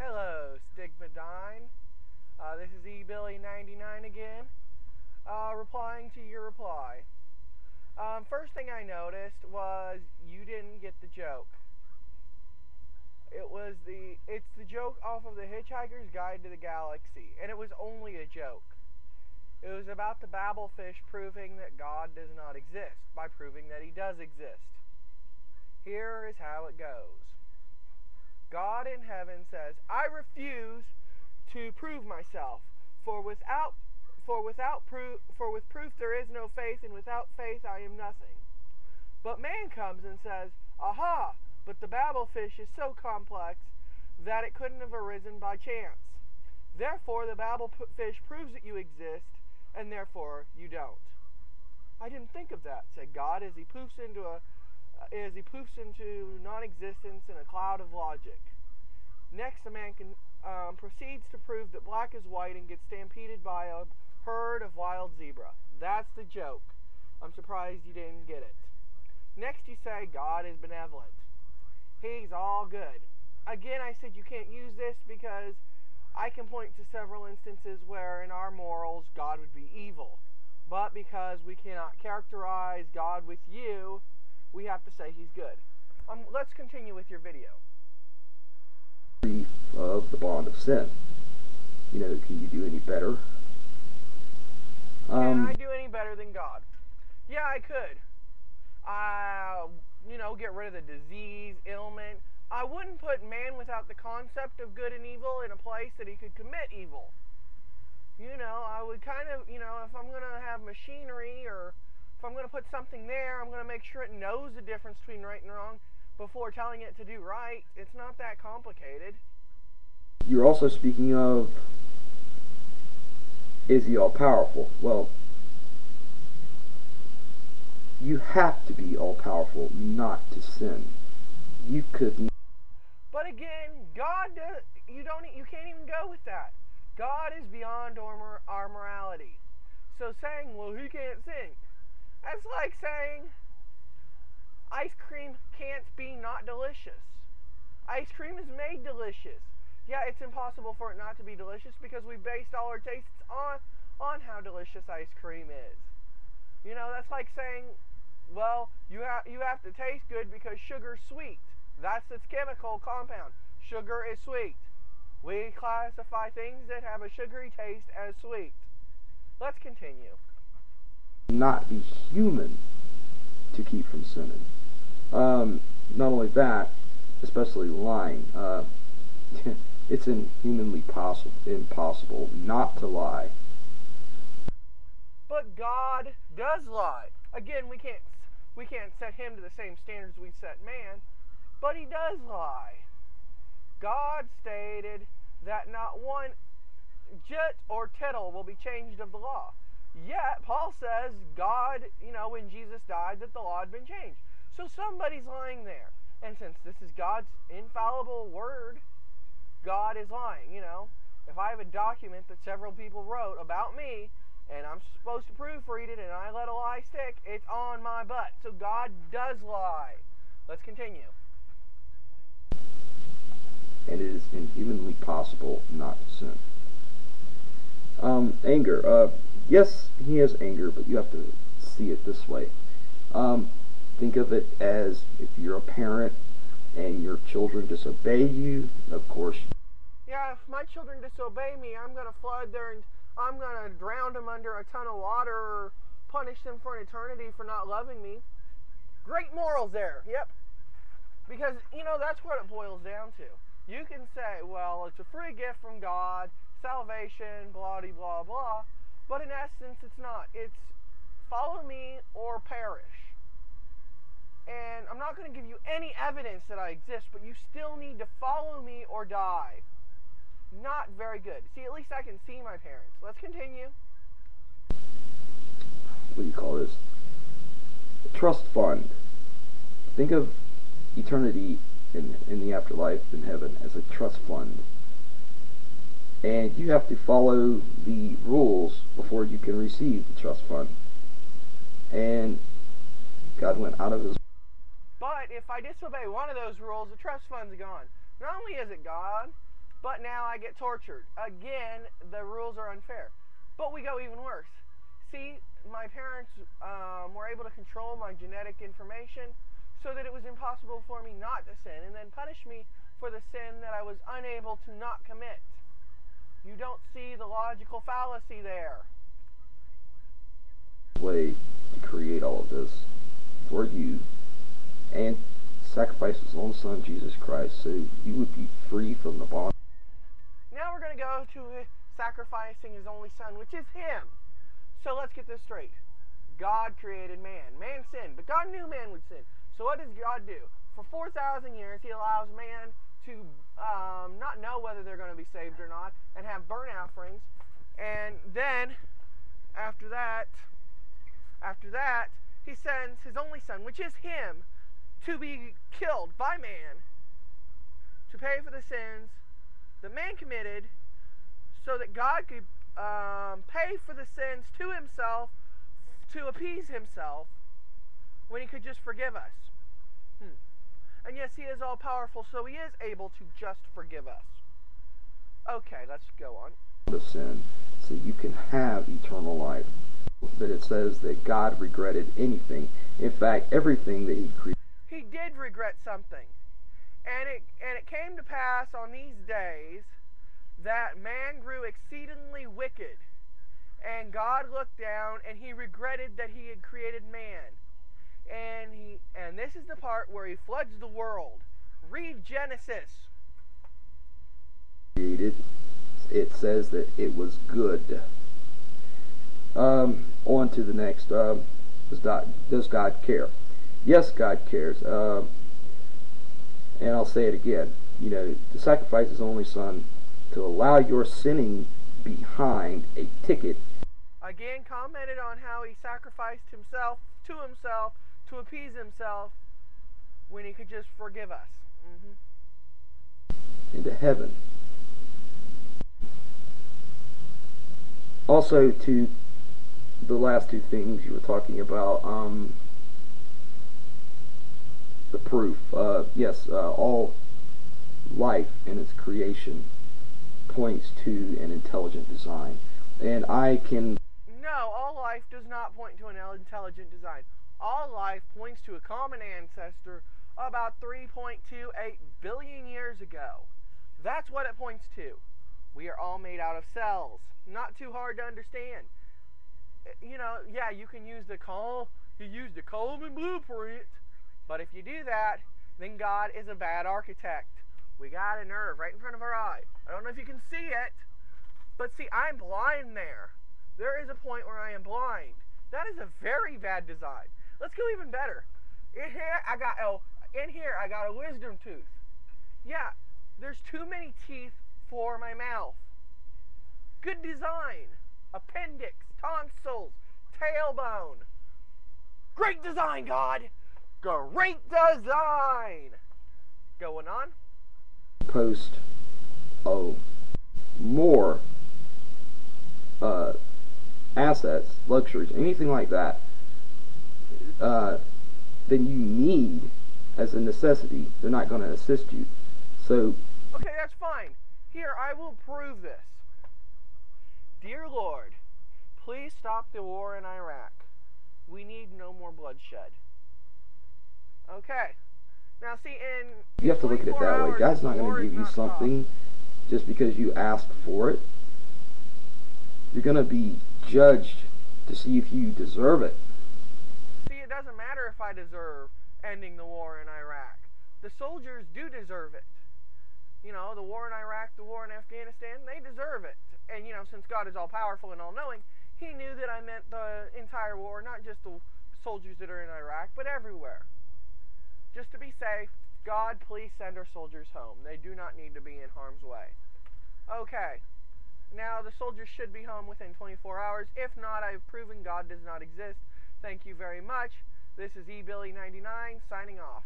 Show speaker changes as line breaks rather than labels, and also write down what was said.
Hello, Stigmadine. This is eBilly99 again, replying to your reply. First thing I noticed was you didn't get the joke. It's the joke off of The Hitchhiker's Guide to the Galaxy, and it was only a joke. It was about the Babelfish proving that God does not exist by proving that he does exist. Here is how it goes. God in heaven says, I refuse to prove myself, for with proof there is no faith, and without faith I am nothing. But man comes and says, aha, but the Babelfish is so complex that it couldn't have arisen by chance. Therefore the Babelfish proves that you exist, and therefore you don't. I didn't think of that, said God, as he poofs into non-existence in a cloud of logic. Next, the man proceeds to prove that black is white and gets stampeded by a herd of wild zebra. That's the joke. I'm surprised you didn't get it. Next, you say God is benevolent. He's all good. Again, I said you can't use this because I can point to several instances where in our morals God would be evil. But because we cannot characterize God with you, we have to say he's good. Let's continue with your video.
Of the bond of sin. You know, can you do any better?
Can I do any better than God? Yeah, I could. Get rid of the disease, ailment. I wouldn't put man without the concept of good and evil in a place that he could commit evil. I would kind of, if I'm going to have machinery or if I'm going to put something there, I'm going to make sure it knows the difference between right and wrong before telling it to do right. It's not that complicated.
You're also speaking of, is he all-powerful? Well, you have to be all-powerful not to sin. You couldn't.
But again, God does. You can't even go with that. God is beyond our morality. So saying, well, he can't sin. That's like saying ice cream can't be not delicious. Ice cream is made delicious. Yeah, it's impossible for it not to be delicious because we based all our tastes on how delicious ice cream is. That's like saying, well, you have to taste good because sugar's sweet. That's its chemical compound. Sugar is sweet. We classify things that have a sugary taste as sweet. Let's continue.
Not be human to keep from sinning. Not only that, especially lying. It's inhumanly impossible not to lie.
But God does lie. Again, we can't set him to the same standards we set man, but he does lie. God stated that not one jot or tittle will be changed of the law. Yet, Paul says God, when Jesus died, that the law had been changed. So somebody's lying there. And since this is God's infallible word, God is lying. If I have a document that several people wrote about me, and I'm supposed to proofread it, and I let a lie stick, it's on my butt. So God does lie. Let's continue.
And it is inhumanly possible not to sin. Anger. Yes, he has anger, but you have to see it this way. Think of it as if you're a parent and your children disobey you, of course.
Yeah, if my children disobey me, I'm going to flood and I'm going to drown them under a ton of water or punish them for an eternity for not loving me. Great morals there, yep. Because, that's what it boils down to. You can say, well, it's a free gift from God, salvation, blah, blah, blah. But in essence, it's not. It's follow me or perish. And I'm not going to give you any evidence that I exist, but you still need to follow me or die. Not very good. See, at least I can see my parents. Let's continue.
What do you call this? A trust fund. Think of eternity in the afterlife in heaven as a trust fund. And you have to follow the rules before you can receive the trust fund. And God went out of his...
But if I disobey one of those rules, the trust fund's gone. Not only is it gone, but now I get tortured. Again, the rules are unfair. But we go even worse. See, my parents were able to control my genetic information so that it was impossible for me not to sin, and then punish me for the sin that I was unable to not commit. You don't see the logical fallacy there.
Way to create all of this for you and sacrifice his own son Jesus Christ so you would be free from the bond.
Now we're going to go to sacrificing his only son, which is him. So let's get this straight. God created man. Man sinned, but God knew man would sin. So what does God do? For 4,000 years, he allows man to not know whether they're going to be saved or not, and have burnt offerings. And then, after that, he sends his only son, which is him, to be killed by man, to pay for the sins that man committed, so that God could pay for the sins to himself, to appease himself, when he could just forgive us. And yes, he is all-powerful, so he is able to just forgive us. Okay, let's go on.
The sin, so you can have eternal life. But it says that God regretted anything. In fact, everything that he created.
He did regret something. And it came to pass on these days that man grew exceedingly wicked. And God looked down and he regretted that he had created man. And this is the part where he floods the world. Read Genesis.
Created, it says that it was good. On to the next. Does God care? Yes, God cares. And I'll say it again. You know, to sacrifice his only son, to allow your sinning behind a ticket.
Again, commented on how he sacrificed himself to appease himself when he could just forgive us.
Into heaven. Also, to the last two things you were talking about, the proof. Yes, all life in its creation points to an intelligent design. And I can...
No, all life does not point to an intelligent design. All life points to a common ancestor about 3.28 billion years ago. That's what it points to. We are all made out of cells. Not too hard to understand. You know, yeah, you can use the Coleman blueprint, but if you do that, then God is a bad architect. We got a nerve right in front of our eye. I don't know if you can see it, but see, I'm blind there. There is a point where I am blind. That is a very bad design. Let's go even better. In here, I got a wisdom tooth. Yeah, there's too many teeth for my mouth. Good design. Appendix, tonsils, tailbone. Great design, God. Great design. Going on.
Post, more assets, luxuries, anything like that, than you need as a necessity. They're not going to assist you. So,
okay, that's fine. Here, I will prove this. Dear Lord, please stop the war in Iraq. We need no more bloodshed. Okay. Now, see,
you have to look at it that way. God's not going to give you something just because you ask for it. You're going to be judged to see if you deserve it.
See, it doesn't matter if I deserve ending the war in Iraq. The soldiers do deserve it. You know, the war in Iraq, the war in Afghanistan, they deserve it. And, you know, since God is all-powerful and all-knowing, he knew that I meant the entire war, not just the soldiers that are in Iraq, but everywhere. Just to be safe, God, please send our soldiers home. They do not need to be in harm's way. Okay. Now, the soldiers should be home within 24 hours. If not, I've proven God does not exist. Thank you very much. This is eBilly99 signing off.